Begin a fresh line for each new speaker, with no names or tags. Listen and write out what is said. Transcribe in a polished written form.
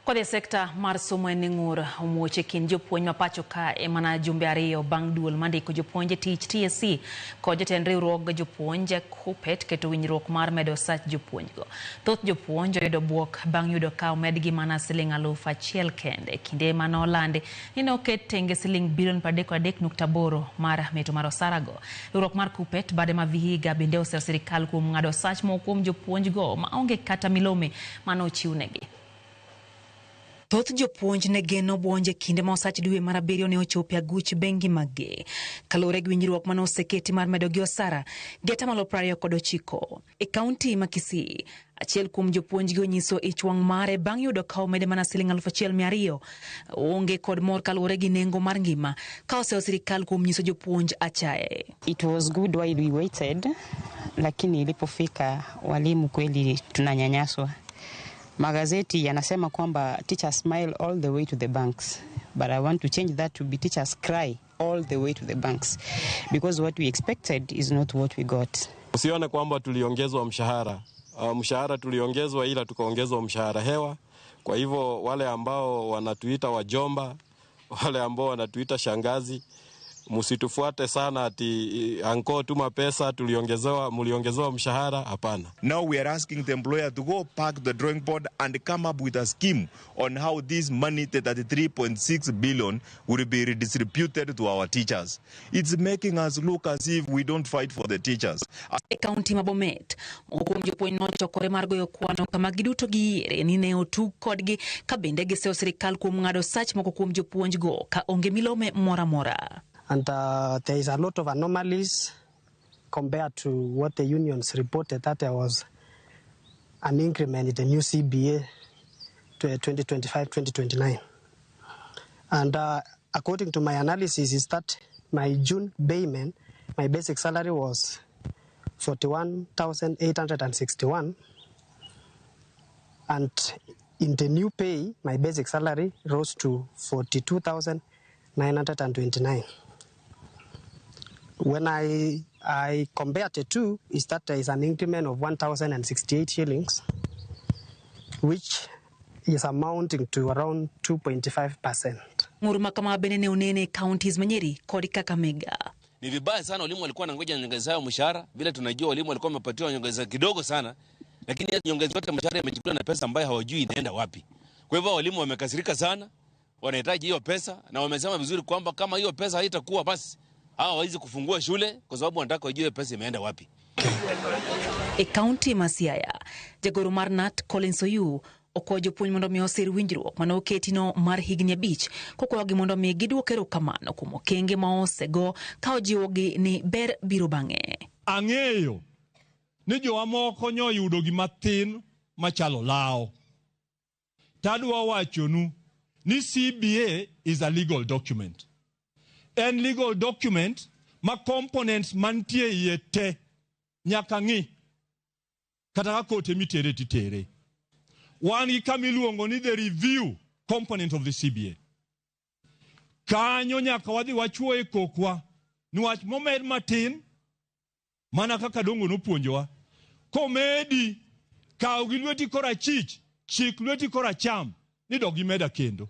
Kode sekta mar somo en ng'ur omuoche kin jopuonj mapacho ka emana jumbe ariyo bang' duol mandiko jopuonje tich TSC kod jatend riwruog jopuonje KUPPET keto winjruok mar medo sach jopuonjgo. Thoth jopuonj oyudo buok bang' yudo ka omedgi mana Sh1,000 kende kinde manolandi ni noket tenge Sh3.8 mar meto mar osarago. Riwruok mar KUPPET bade ma Vihiga bende oseo sirikal kuom ng'ado sach moko kuom jopuonjgo maonge kata milome manochiwnegi. Thoth jopuonj ne geno buonje kinde ma osach dwe mar 7 ne ochopo aguch bengi maggi. Kalore gi winjruok mane oseketi mar medo gi osara geta malo 29. E kaunti ma Kisii, achiel kuom jopuonjgi onyiso ichwang' mare bang' yudo ka omede mana Sh1,200. Onge kod mor kalore gi nengo mar ngima ka oseo sirikal kuom nyiso jopuonj achaye.
It was good while we waited, lakini ilipofika walimu kweli tunanyanyaswa. Magazeti yanasema kwamba teachers smile all the way to the banks, but I want to change that to be teachers cry all the way to the banks, because what we expected is not what we got.
Usione kwamba tuliongezwa mshahara. Mshahara tuliongezwa ila tukaongezwa mshahara hewa. Kwa hivyo wale ambao wanatuita wajomba, wale ambao wanatuita shangazi, musitufuate sana ati anko tuma pesa muliongezewa mshahara, hapana.
Now we are asking the employer to go back to the drawing board and come up with a scheme on how this money, the 33.6 billion, will be redistributed to our teachers. It's making us look as if we don't fight for the teachers.
Kaunti ma Bomet, mokuom jopuonj nochokore mar goyo kwano kama giduto giyiere ni ne otug kodgi ka bende giseo sirikal kuom ng'ado sach moko kuom jopuonjgo ka onge milome mora mora.
And there is a lot of anomalies compared to what the unions reported, that there was an increment in the new CBA to 2025-2029. And according to my analysis is that my June payment, my basic salary was 41,861. And in the new pay, my basic salary rose to 42,929. When I compared the two, is that there is an increment of 1,068 shillings, which is amounting to around 2.5%.
Nguruma kama benene unene counties Manyeri kodi Kakamega.
Ni vibaya sana walimu walikuwa wanangoja nyongeza yao mshahara, bila tunajua walimu walikuwa wamepatiwa nyongeza kidogo sana, lakini nyongeza yote mshahara imechukuliwa na pesa ambayo hawajui inaenda wapi. Kwa hivyo walimu wamekasirika sana, wanahitaji hiyo pesa na wamesema vizuri kwamba kama hiyo pesa haitakuwa basi hawawezi kufungua shule kwa sababu wanataka wajue pesa imeenda wapi.
E kaunti ma Siaya, jagoro mar NAT Collins Oyu okwayo jopuonj mondo mi osir winjruok mane oketino mar higni 5 kokwayogi mondo mi giduok erokamano kuom okenge ma osego ka ojiwogi ni ber biro bang'e.
Ang'eyo ni jowa moko nyoyudo gima tin machalo lao. Tadwa wachonu ni CBA is a legal document. En legal document ma components mantie iye te nyaka ng'i kata ka kote mitere titere. Wan gi kamiluongo ni the review component of the CBA. Kanyo nyaka wadhi wachuo e kokwa niwach momed matin mana kaka dongo nopuonjowa. Komedi kaw gi lweti korachich, chik lweti koracham ni dog imeda kendo.